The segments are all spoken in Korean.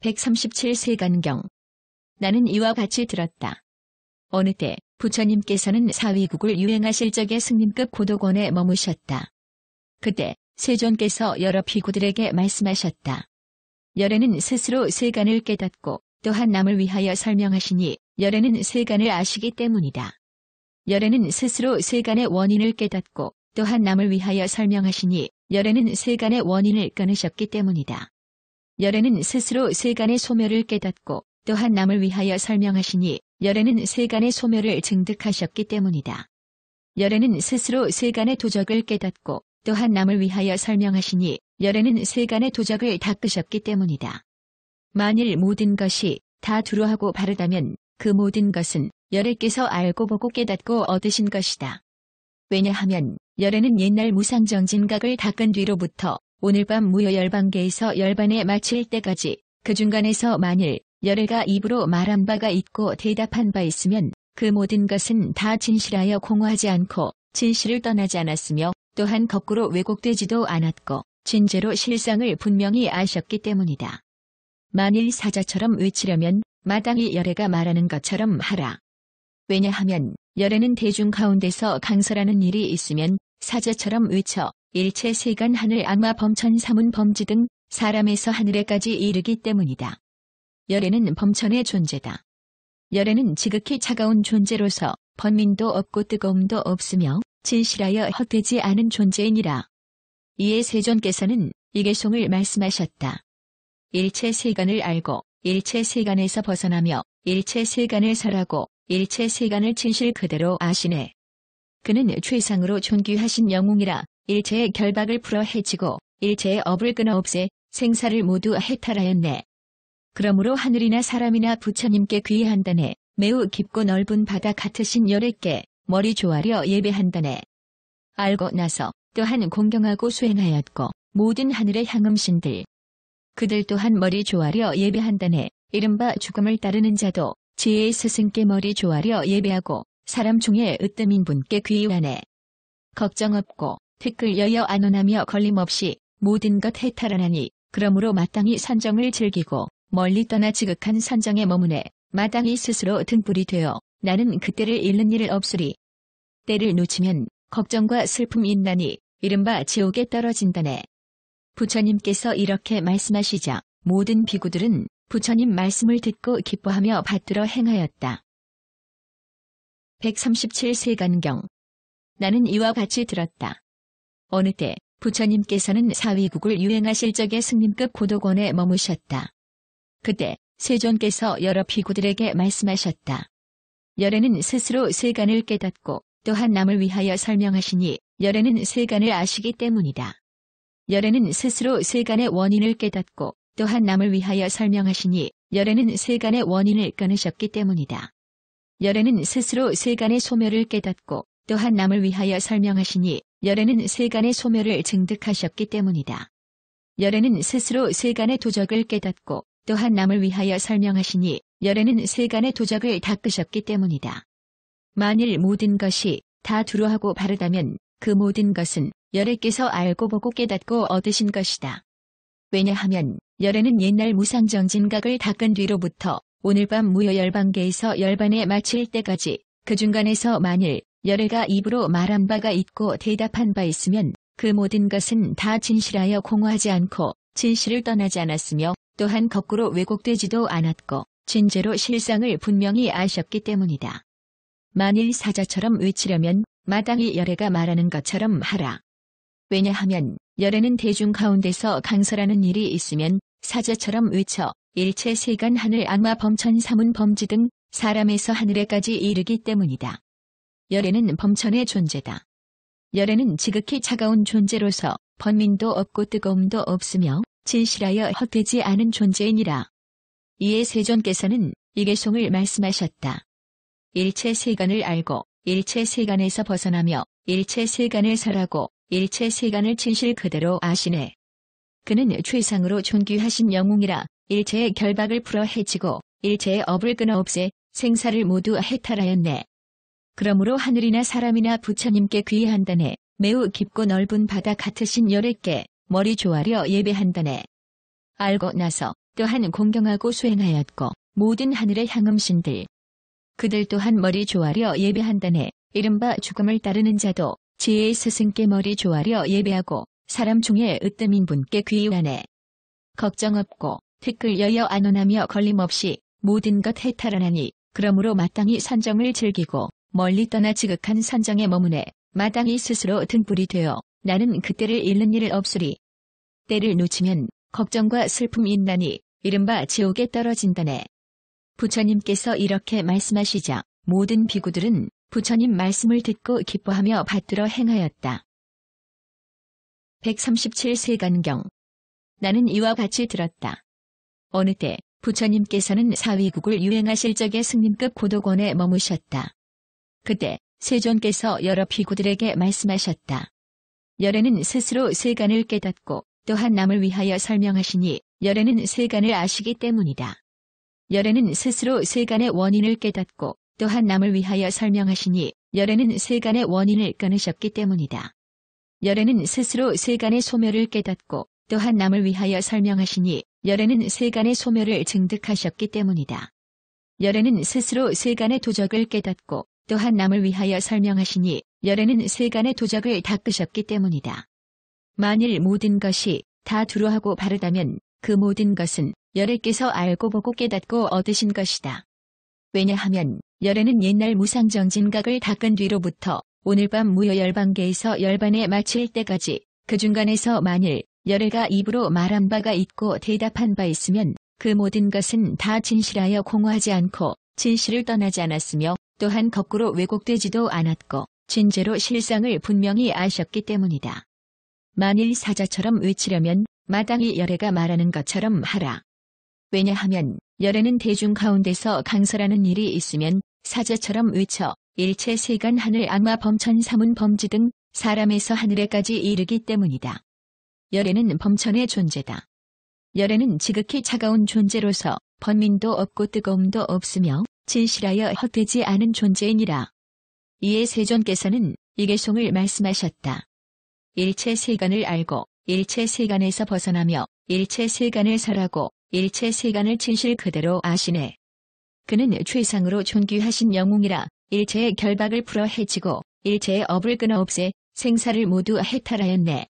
137세간경. 나는 이와 같이 들었다. 어느 때 부처님께서는 사위국을 유행하실 적에 승림급 고도곤에 머무셨다. 그때 세존께서 여러 비구들에게 말씀하셨다. 열애는 스스로 세간을 깨닫고 또한 남을 위하여 설명하시니 열애는 세간을 아시기 때문이다. 열애는 스스로 세간의 원인을 깨닫고 또한 남을 위하여 설명하시니 열애는 세간의 원인을 끊으셨기 때문이다. 열애는 스스로 세간의 소멸을 깨닫고 또한 남을 위하여 설명하시니 열애는 세간의 소멸을 증득하셨기 때문이다. 열애는 스스로 세간의 도적을 깨닫고 또한 남을 위하여 설명하시니 열애는 세간의 도적을 닦으셨기 때문이다. 만일 모든 것이 다 두루하고 바르다면 그 모든 것은 열애께서 알고 보고 깨닫고 얻으신 것이다. 왜냐하면 열애는 옛날 무상정진각을 닦은 뒤로부터 오늘 밤 무효열반계에서 열반에 마칠 때까지 그 중간에서 만일 열애가 입으로 말한 바가 있고 대답한 바 있으면 그 모든 것은 다 진실하여 공허하지 않고 진실을 떠나지 않았으며 또한 거꾸로 왜곡되지도 않았고 진제로 실상을 분명히 아셨기 때문이다. 만일 사자처럼 외치려면 마땅히 열애가 말하는 것처럼 하라. 왜냐하면 열애는 대중 가운데서 강설하는 일이 있으면 사자처럼 외쳐 일체 세간 하늘 악마 범천 사문 범지 등 사람에서 하늘에까지 이르기 때문이다. 열애는 범천의 존재다. 열애는 지극히 차가운 존재로서 번민도 없고 뜨거움도 없으며 진실하여 헛되지 않은 존재이니라. 이에 세존께서는 이계송을 말씀하셨다. 일체 세간을 알고 일체 세간에서 벗어나며 일체 세간을 설하고 일체 세간을 진실 그대로 아시네. 그는 최상으로 존귀하신 영웅이라 일체의 결박을 풀어 해치고 일체의 업을 끊어 없애 생사를 모두 해탈하였네. 그러므로 하늘이나 사람이나 부처님께 귀의한다네. 매우 깊고 넓은 바다 같으신 열애께 머리 조아려 예배한다네. 알고 나서 또한 공경하고 수행하였고 모든 하늘의 향음신들 그들 또한 머리 조아려 예배한다네. 이른바 죽음을 따르는 자도 지혜의 스승께 머리 조아려 예배하고 사람 중에 으뜸인 분께 귀의하네. 걱정 없고 티끌 여여 안온하며 걸림없이 모든 것 해탈하나니 그러므로 마땅히 선정을 즐기고 멀리 떠나 지극한 선정에 머무네. 마땅히 스스로 등불이 되어 나는 그때를 잃는 일 없으리. 때를 놓치면 걱정과 슬픔이 있나니 이른바 지옥에 떨어진다네. 부처님께서 이렇게 말씀하시자 모든 비구들은 부처님 말씀을 듣고 기뻐하며 받들어 행하였다. 137세간경. 나는 이와 같이 들었다. 어느 때 부처님께서는 사위국을 유행하실 적에 승림급 고도곤에 머무셨다. 그때 세존께서 여러 비구들에게 말씀하셨다. 열애는 스스로 세간을 깨닫고 또한 남을 위하여 설명하시니 열애는 세간을 아시기 때문이다. 열애는 스스로 세간의 원인을 깨닫고 또한 남을 위하여 설명하시니 열애는 세간의 원인을 끊으셨기 때문이다. 열애는 스스로 세간의 소멸을 깨닫고 또한 남을 위하여 설명하시니 열애는 세간의 소멸을 증득하셨기 때문이다. 열애는 스스로 세간의 도적을 깨닫고 또한 남을 위하여 설명하시니 열애는 세간의 도적을 닦으셨기 때문이다. 만일 모든 것이 다 두루하고 바르다면 그 모든 것은 열애께서 알고 보고 깨닫고 얻으신 것이다. 왜냐하면 열애는 옛날 무상정진각을 닦은 뒤로부터 오늘 밤 무효열반계에서 열반에 마칠 때까지 그 중간에서 만일 열애가 입으로 말한 바가 있고 대답한 바 있으면 그 모든 것은 다 진실하여 공허하지 않고 진실을 떠나지 않았으며 또한 거꾸로 왜곡되지도 않았고 진제로 실상을 분명히 아셨기 때문이다. 만일 사자처럼 외치려면 마땅히 열애가 말하는 것처럼 하라. 왜냐하면 열애는 대중 가운데서 강설하는 일이 있으면 사자처럼 외쳐 일체 세간 하늘 악마 범천 사문 범지 등 사람에서 하늘에까지 이르기 때문이다. 열애는 범천의 존재다. 열애는 지극히 차가운 존재로서 번민도 없고 뜨거움도 없으며 진실하여 헛되지 않은 존재이니라. 이에 세존께서는 이계송을 말씀하셨다. 일체 세간을 알고 일체 세간에서 벗어나며 일체 세간을 설하고 일체 세간을 진실 그대로 아시네. 그는 최상으로 존귀하신 영웅이라 일체의 결박을 풀어 해치고 일체의 업을 끊어 없애 생사를 모두 해탈하였네. 그러므로 하늘이나 사람이나 부처님께 귀의한다네. 매우 깊고 넓은 바다 같으신 열애께 머리 조아려 예배한다네. 알고 나서 또한 공경하고 수행하였고 모든 하늘의 향음신들 그들 또한 머리 조아려 예배한다네. 이른바 죽음을 따르는 자도 지혜의 스승께 머리 조아려 예배하고 사람 중에 으뜸인 분께 귀의하네. 걱정 없고 티끌 여여 안온하며 걸림없이 모든 것 해탈하나니 그러므로 마땅히 산정을 즐기고 멀리 떠나 지극한 산정에 머무네. 마땅히 스스로 등불이 되어 나는 그때를 잃는 일 없으리. 때를 놓치면 걱정과 슬픔이 있나니 이른바 지옥에 떨어진다네. 부처님께서 이렇게 말씀하시자 모든 비구들은 부처님 말씀을 듣고 기뻐하며 받들어 행하였다. 137세간경. 나는 이와 같이 들었다. 어느 때 부처님께서는 사위국을 유행하실 적에 승림급 고도곤에 머무셨다. 그때 세존께서 여러 비구들에게 말씀하셨다. 열애는 스스로 세간을 깨닫고 또한 남을 위하여 설명하시니 열애는 세간을 아시기 때문이다. 열애는 스스로 세간의 원인을 깨닫고 또한 남을 위하여 설명하시니 열애는 세간의 원인을 끊으셨기 때문이다. 열애는 스스로 세간의 소멸을 깨닫고 또한 남을 위하여 설명하시니 열애는 세간의 소멸을 증득하셨기 때문이다. 열애는 스스로 세간의 도적을 깨닫고 또한 남을 위하여 설명하시니 열애는 세간의 도적을 닦으셨기 때문이다. 만일 모든 것이 다 두루하고 바르다면 그 모든 것은 열애께서 알고 보고 깨닫고 얻으신 것이다. 왜냐하면 열애는 옛날 무상정진각을 닦은 뒤로부터 오늘 밤 무효열반계에서 열반에 마칠 때까지 그 중간에서 만일 열애가 입으로 말한 바가 있고 대답한 바 있으면 그 모든 것은 다 진실하여 공허하지 않고 진실을 떠나지 않았으며 또한 거꾸로 왜곡되지도 않았고 진제로 실상을 분명히 아셨기 때문이다. 만일 사자처럼 외치려면 마땅히 열애가 말하는 것처럼 하라. 왜냐하면 열애는 대중 가운데서 강설하는 일이 있으면 사자처럼 외쳐 일체 세간 하늘 악마 범천 사문 범지 등 사람에서 하늘에까지 이르기 때문이다. 열애는 범천의 존재다. 열애는 지극히 차가운 존재로서 번민도 없고 뜨거움도 없으며 진실하여 헛되지 않은 존재이니라. 이에 세존께서는 이 개송을 말씀하셨다. 일체 세간을 알고 일체 세간에서 벗어나며 일체 세간을 설하고 일체 세간을 진실 그대로 아시네. 그는 최상으로 존귀하신 영웅이라 일체의 결박을 풀어 해치고 일체의 업을 끊어 없애 생사를 모두 해탈하였네.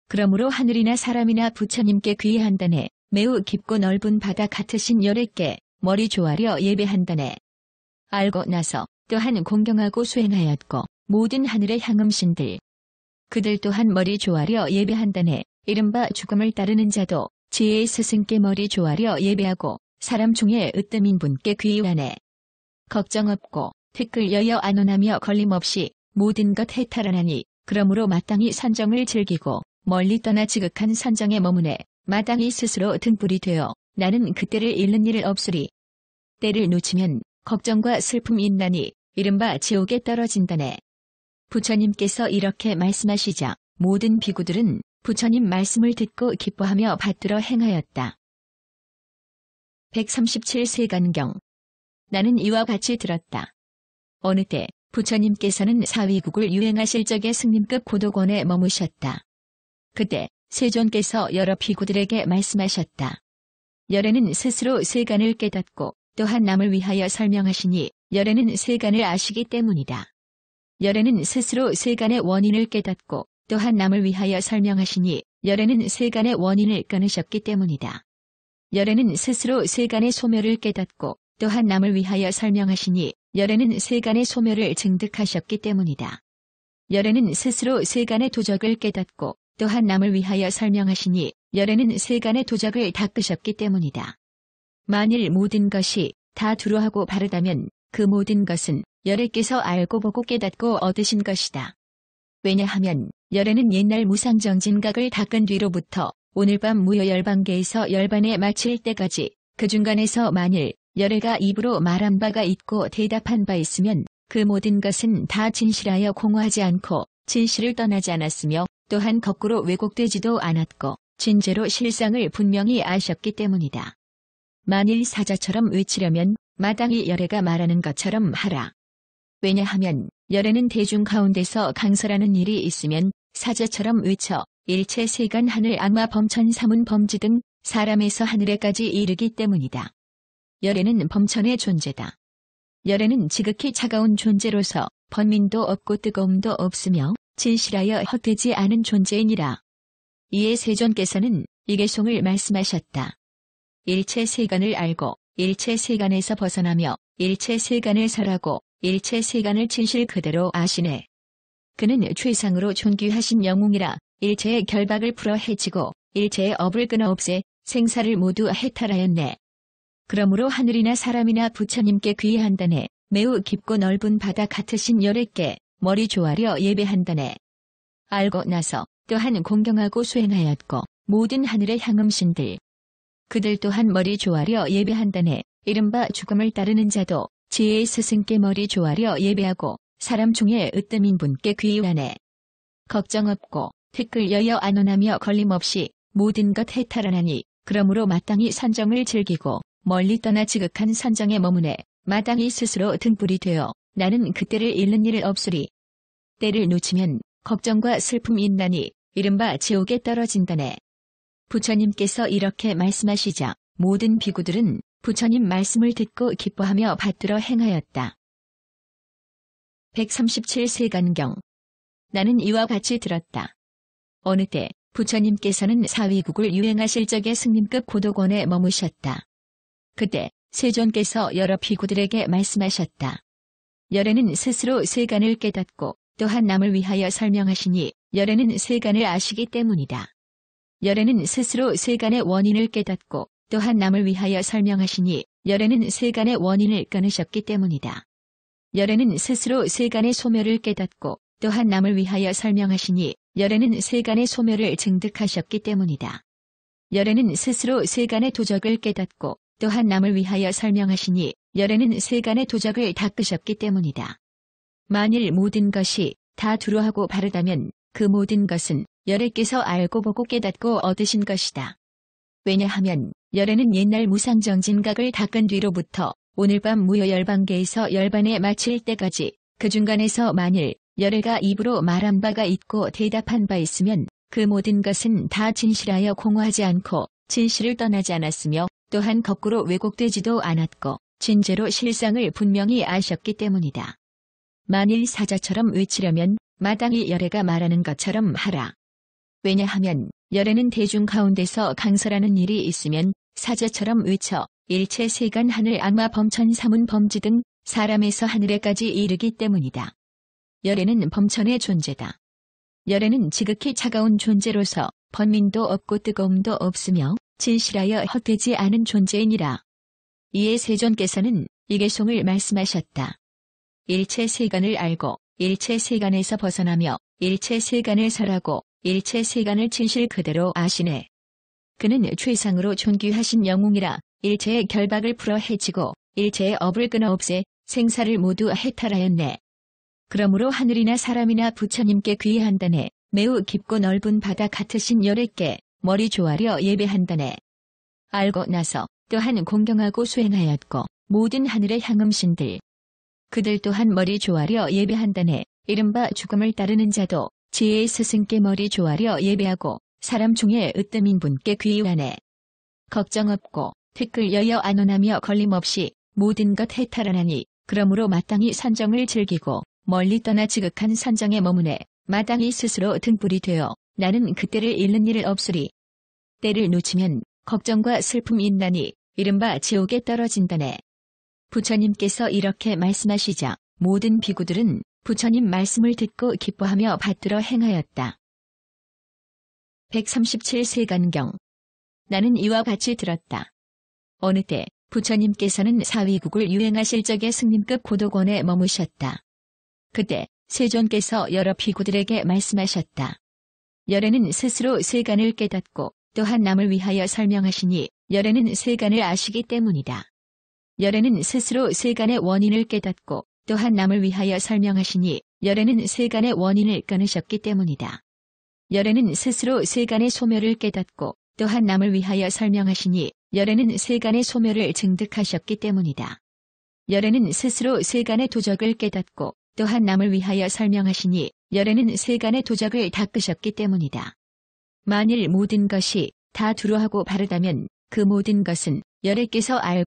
그러므로 하늘이나 사람이나 부처님께 귀의한다네. 매우 깊고 넓은 바다 같으신 열애께 머리 조아려 예배한다네. 알고 나서 또한 공경하고 수행하였고 모든 하늘의 향음신들 그들 또한 머리 조아려 예배한다네. 이른바 죽음을 따르는 자도 지혜의 스승께 머리 조아려 예배하고 사람 중에 으뜸인 분께 귀의하네. 걱정 없고 티끌 여여 안온하며 걸림없이 모든 것 해탈하나니 그러므로 마땅히 산정을 즐기고 멀리 떠나 지극한 산정에 머무네. 마땅히 스스로 등불이 되어 나는 그때를 잃는 일 없으리. 때를 놓치면 걱정과 슬픔이 있나니 이른바 지옥에 떨어진다네. 부처님께서 이렇게 말씀하시자 모든 비구들은 부처님 말씀을 듣고 기뻐하며 받들어 행하였다. 137세간경. 나는 이와 같이 들었다. 어느 때 부처님께서는 사위국을 유행하실 적에 승림급 고도곤에 머무셨다. 그때 세존께서 여러 비구들에게 말씀하셨다. 열애는 스스로 세간을 깨닫고 또한 남을 위하여 설명하시니 열애는 세간을 아시기 때문이다. 열애는 스스로 세간의 원인을 깨닫고 또한 남을 위하여 설명하시니 열애는 세간의 원인을 끊으셨기 때문이다. 열애는 스스로 세간의 소멸을 깨닫고 또한 남을 위하여 설명하시니 열애는 세간의 소멸을 증득하셨기 때문이다. 열애는 스스로 세간의 도적을 깨닫고 또한 남을 위하여 설명하시니 열애는 세간의 도적을 닦으셨기 때문이다. 만일 모든 것이 다 두루하고 바르다면 그 모든 것은 열애께서 알고 보고 깨닫고 얻으신 것이다. 왜냐하면 열애는 옛날 무상정진각을 닦은 뒤로부터 오늘 밤 무효열반계에서 열반에 마칠 때까지 그 중간에서 만일 열애가 입으로 말한 바가 있고 대답한 바 있으면 그 모든 것은 다 진실하여 공허하지 않고 진실을 떠나지 않았으며 또한 거꾸로 왜곡되지도 않았고 진제로 실상을 분명히 아셨기 때문이다. 만일 사자처럼 외치려면 마땅히 열애가 말하는 것처럼 하라. 왜냐하면 열애는 대중 가운데서 강설하는 일이 있으면 사자처럼 외쳐 일체 세간 하늘 악마 범천 사문 범지 등 사람에서 하늘에까지 이르기 때문이다. 열애는 범천의 존재다. 열애는 지극히 차가운 존재로서 번민도 없고 뜨거움도 없으며 진실하여 헛되지 않은 존재이니라. 이에 세존께서는 이계송을 말씀하셨다. 일체 세간을 알고 일체 세간에서 벗어나며 일체 세간을 설하고 일체 세간을 진실 그대로 아시네. 그는 최상으로 존귀하신 영웅이라 일체의 결박을 풀어 해치고 일체의 업을 끊어 없애 생사를 모두 해탈하였네. 그러므로 하늘이나 사람이나 부처님께 귀의한다네. 매우 깊고 넓은 바다 같으신 열애께 머리 조아려 예배한다네. 알고 나서 또한 공경하고 수행하였고 모든 하늘의 향음신들 그들 또한 머리 조아려 예배한다네. 이른바 죽음을 따르는 자도 지혜의 스승께 머리 조아려 예배하고 사람 중에 으뜸인 분께 귀의하네. 걱정 없고 티끌 여여 안온하며 걸림없이 모든 것 해탈하나니 그러므로 마땅히 선정을 즐기고 멀리 떠나 지극한 선정에 머무네. 마땅히 스스로 등불이 되어 나는 그때를 잃는 일 없으리. 때를 놓치면 걱정과 슬픔이 있나니 이른바 지옥에 떨어진다네. 부처님께서 이렇게 말씀하시자 모든 비구들은 부처님 말씀을 듣고 기뻐하며 받들어 행하였다. 137세간경. 나는 이와 같이 들었다. 어느 때 부처님께서는 사위국을 유행하실 적에 승림급 고도곤에 머무셨다. 그때 세존께서 여러 비구들에게 말씀하셨다. 열애는 스스로 세간을 깨닫고 또한 남을 위하여 설명하시니 열애는 세간을 아시기 때문이다. 열애는 스스로 세간의 원인을 깨닫고 또한 남을 위하여 설명하시니 열애는 세간의 원인을 끊으셨기 때문이다. 열애는 스스로 세간의 소멸을 깨닫고 또한 남을 위하여 설명하시니 열애는 세간의 소멸을 증득하셨기 때문이다. 열애는 스스로 세간의 도적을 깨닫고 또한 남을 위하여 설명하시니 열애는 세간의 도적을 닦으셨기 때문이다. 만일 모든 것이 다 두루하고 바르다면 그 모든 것은 열애께서 알고 보고 깨닫고 얻으신 것이다. 왜냐하면 열애는 옛날 무상정진각을 닦은 뒤로부터 오늘 밤 무효열반계에서 열반에 마칠 때까지 그 중간에서 만일 열애가 입으로 말한 바가 있고 대답한 바 있으면 그 모든 것은 다 진실하여 공허하지 않고 진실을 떠나지 않았으며 또한 거꾸로 왜곡되지도 않았고 진제로 실상을 분명히 아셨기 때문이다. 만일 사자처럼 외치려면 마땅히 열애가 말하는 것처럼 하라. 왜냐하면 열애는 대중 가운데서 강설하는 일이 있으면 사자처럼 외쳐 일체 세간 하늘 악마 범천 사문 범지 등 사람에서 하늘에까지 이르기 때문이다. 열애는 범천의 존재다. 열애는 지극히 차가운 존재로서 번민도 없고 뜨거움도 없으며 진실하여 헛되지 않은 존재이니라. 이에 세존께서는 이계송을 말씀하셨다. 일체 세간을 알고 일체 세간에서 벗어나며 일체 세간을 설하고 일체 세간을 진실 그대로 아시네. 그는 최상으로 존귀하신 영웅이라 일체의 결박을 풀어 해치고 일체의 업을 끊어 없애 생사를 모두 해탈하였네. 그러므로 하늘이나 사람이나 부처님께 귀의한다네. 매우 깊고 넓은 바다 같으신 열애께 머리 조아려 예배한다네. 알고 나서 또한 공경하고 수행하였고 모든 하늘의 향음신들 그들 또한 머리 조아려 예배한다네. 이른바 죽음을 따르는 자도 지혜의 스승께 머리 조아려 예배하고 사람 중에 으뜸인 분께 귀의하네. 걱정 없고 티끌 여여 안온하며 걸림없이 모든 것 해탈하나니 그러므로 마땅히 선정을 즐기고 멀리 떠나 지극한 선정에 머무네. 마땅히 스스로 등불이 되어 나는 그때를 잃는 일 없으리. 때를 놓치면 걱정과 슬픔이 있나니 이른바 지옥에 떨어진다네. 부처님께서 이렇게 말씀하시자 모든 비구들은 부처님 말씀을 듣고 기뻐하며 받들어 행하였다. 137세간경. 나는 이와 같이 들었다. 어느 때 부처님께서는 사위국을 유행하실 적에 승림급 고도곤에 머무셨다. 그때 세존께서 여러 비구들에게 말씀하셨다. 열애는 스스로 세간을 깨닫고 또한 남을 위하여 설명하시니 열애는 세간을 아시기 때문이다. 열애는 스스로 세간의 원인을 깨닫고 또한 남을 위하여 설명하시니 열애는 세간의 원인을 끊으셨기 때문이다. 열애는 스스로 세간의 소멸을 깨닫고 또한 남을 위하여 설명하시니 열애는 세간의 소멸을 증득하셨기 때문이다. 열애는 스스로 세간의 도적을 깨닫고 또한 남을 위하여 설명하시니 열애는 세간의 도적을 닦으셨기 때문이다. 만일 모든 것이 다 두루하고 바르다면 그 모든 것은 열애께서 알